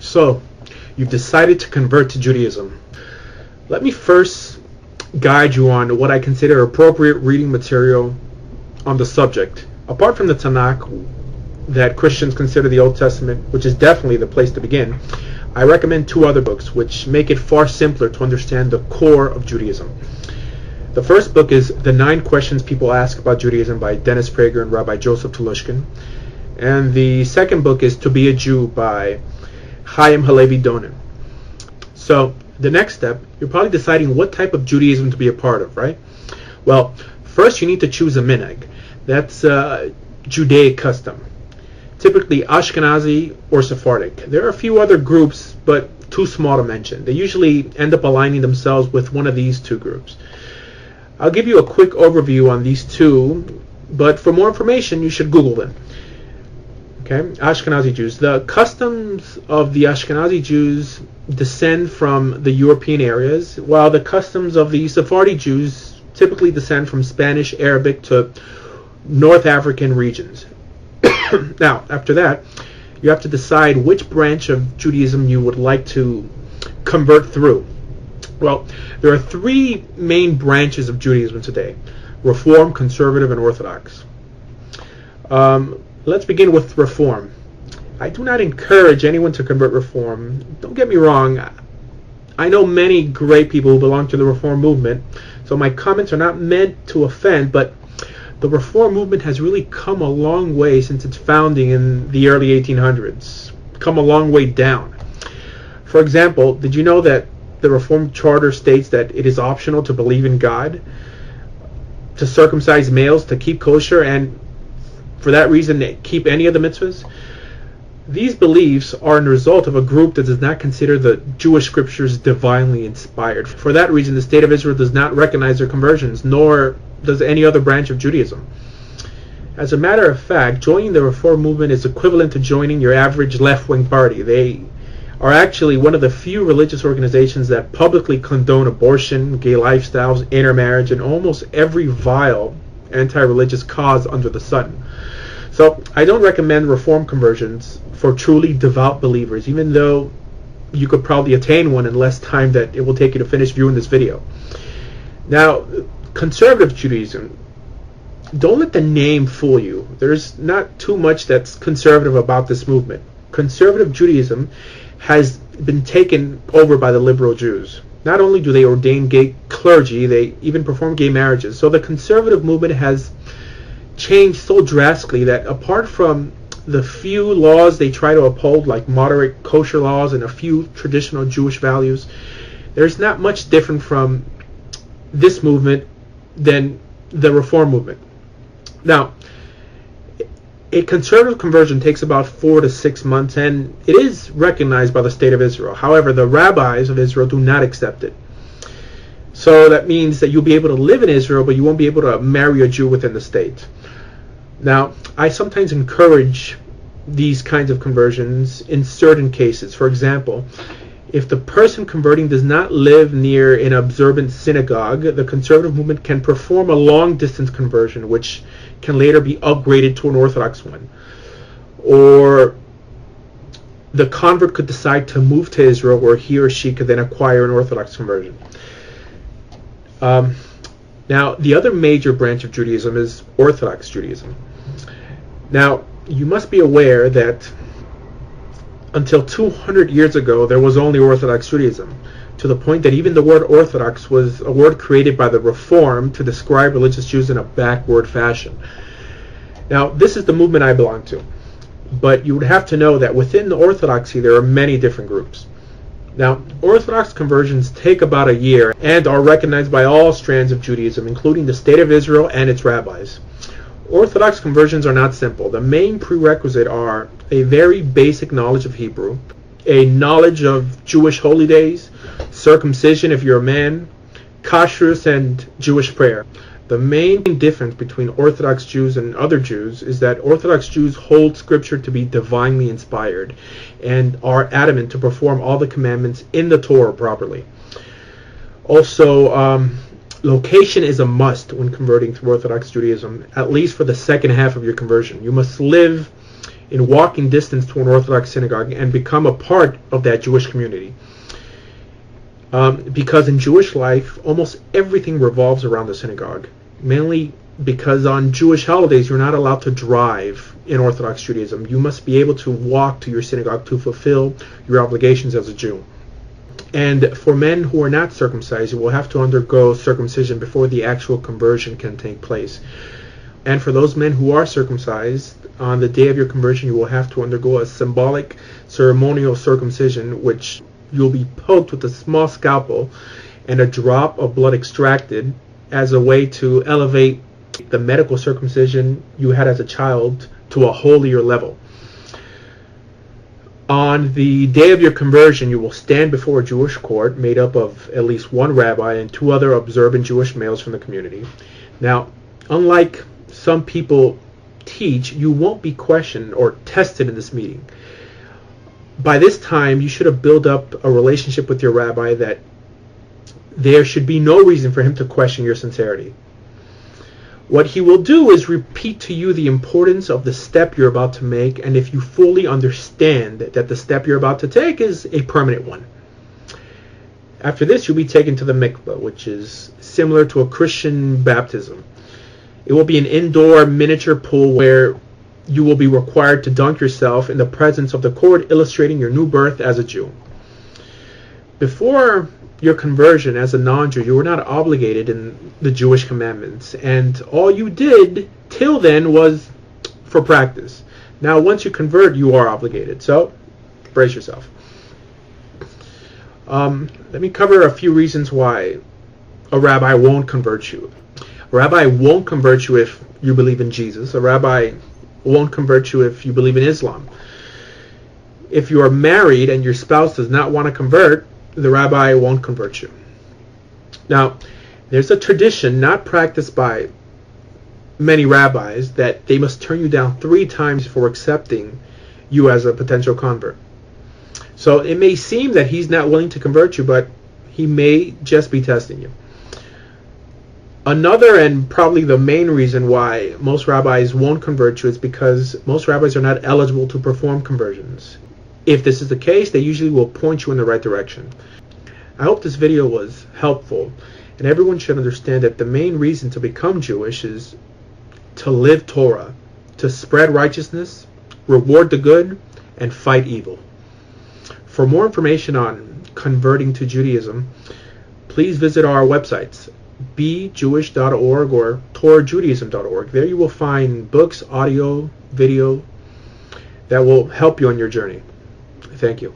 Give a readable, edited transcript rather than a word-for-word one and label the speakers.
Speaker 1: So, you've decided to convert to Judaism. Let me first guide you on what I consider appropriate reading material on the subject. Apart from the Tanakh, that Christians consider the Old Testament, which is definitely the place to begin, I recommend two other books which make it far simpler to understand the core of Judaism. The first book is The 9 Questions People Ask About Judaism by Dennis Prager and Rabbi Joseph Telushkin. And the second book is To Be a Jew by Chaim Halevi Donin. So, the next step, you're probably deciding what type of Judaism to be a part of, right? Well, first you need to choose a minhag. That's a Judaic custom, typically Ashkenazi or Sephardic. There are a few other groups, but too small to mention. They usually end up aligning themselves with one of these two groups. I'll give you a quick overview on these two, but for more information, you should Google them. Okay, Ashkenazi Jews. The customs of the Ashkenazi Jews descend from the European areas, while the customs of the Sephardi Jews typically descend from Spanish, Arabic to North African regions. Now, after that, you have to decide which branch of Judaism you would like to convert through. Well, there are 3 main branches of Judaism today: Reform, Conservative, and Orthodox. Let's begin with Reform. I do not encourage anyone to convert Reform. Don't get me wrong. I know many great people who belong to the Reform movement, so my comments are not meant to offend, but the Reform movement has really come a long way since its founding in the early 1800s. Come a long way down. For example, did you know that the Reformed Charter states that it is optional to believe in God, to circumcise males, to keep kosher, and for that reason keep any of the mitzvahs? These beliefs are a result of a group that does not consider the Jewish scriptures divinely inspired. For that reason, the State of Israel does not recognize their conversions, nor does any other branch of Judaism. As a matter of fact, joining the Reform movement is equivalent to joining your average left-wing party. They are actually one of the few religious organizations that publicly condone abortion, gay lifestyles, intermarriage, and almost every vile anti-religious cause under the sun. So I don't recommend Reform conversions for truly devout believers, even though you could probably attain one in less time that it will take you to finish viewing this video. Now, Conservative Judaism, don't let the name fool you. There's not too much that's conservative about this movement. Conservative Judaism has been taken over by the liberal Jews. Not only do they ordain gay clergy, they even perform gay marriages. So the conservative movement has changed so drastically that apart from the few laws they try to uphold, like moderate kosher laws and a few traditional Jewish values, there's not much different from this movement than the Reform movement. Now, a conservative conversion takes about 4 to 6 months, and it is recognized by the State of Israel. However, the rabbis of Israel do not accept it. So that means that you'll be able to live in Israel, but you won't be able to marry a Jew within the state. Now, I sometimes encourage these kinds of conversions in certain cases. For example, if the person converting does not live near an observant synagogue, the conservative movement can perform a long-distance conversion, which can later be upgraded to an Orthodox one. Or the convert could decide to move to Israel, where he or she could then acquire an Orthodox conversion. Now, the other major branch of Judaism is Orthodox Judaism. Now, you must be aware that until 200 years ago, there was only Orthodox Judaism, to the point that even the word Orthodox was a word created by the Reform to describe religious Jews in a backward fashion. Now, this is the movement I belong to, but you would have to know that within the Orthodoxy, there are many different groups. Now, Orthodox conversions take about a year and are recognized by all strands of Judaism, including the State of Israel and its rabbis. Orthodox conversions are not simple. The main prerequisite are a very basic knowledge of Hebrew, a knowledge of Jewish holy days, circumcision if you're a man, kashrus, and Jewish prayer. The main difference between Orthodox Jews and other Jews is that Orthodox Jews hold Scripture to be divinely inspired and are adamant to perform all the commandments in the Torah properly. Also, location is a must when converting to Orthodox Judaism, at least for the second half of your conversion. You must live in walking distance to an Orthodox synagogue and become a part of that Jewish community. Because in Jewish life, almost everything revolves around the synagogue, mainly because on Jewish holidays you're not allowed to drive in Orthodox Judaism. You must be able to walk to your synagogue to fulfill your obligations as a Jew. And for men who are not circumcised, you will have to undergo circumcision before the actual conversion can take place. And for those men who are circumcised, on the day of your conversion you will have to undergo a symbolic ceremonial circumcision, which you'll be poked with a small scalpel and a drop of blood extracted as a way to elevate the medical circumcision you had as a child to a holier level. On the day of your conversion, you will stand before a Jewish court made up of at least one rabbi and two other observant Jewish males from the community. Now, unlike some people teach, you won't be questioned or tested in this meeting. By this time, you should have built up a relationship with your rabbi that there should be no reason for him to question your sincerity. What he will do is repeat to you the importance of the step you're about to make, and if you fully understand that the step you're about to take is a permanent one. After this, you'll be taken to the mikveh, which is similar to a Christian baptism. It will be an indoor miniature pool where you will be required to dunk yourself in the presence of the court, illustrating your new birth as a Jew. Before your conversion as a non-Jew, you were not obligated in the Jewish commandments, and all you did till then was for practice. Now, once you convert, you are obligated, so brace yourself. Let me cover a few reasons why a rabbi won't convert you. A rabbi won't convert you if you believe in Jesus. A rabbi won't convert you if you believe in Islam. If you are married and your spouse does not want to convert, the rabbi won't convert you. Now, there's a tradition not practiced by many rabbis that they must turn you down 3 times before accepting you as a potential convert. So it may seem that he's not willing to convert you, but he may just be testing you. Another and probably the main reason why most rabbis won't convert you is because most rabbis are not eligible to perform conversions. If this is the case, they usually will point you in the right direction. I hope this video was helpful, and everyone should understand that the main reason to become Jewish is to live Torah, to spread righteousness, reward the good, and fight evil. For more information on converting to Judaism, please visit our websites, bejewish.org or torahjudaism.org. There you will find books, audio, video that will help you on your journey. Thank you.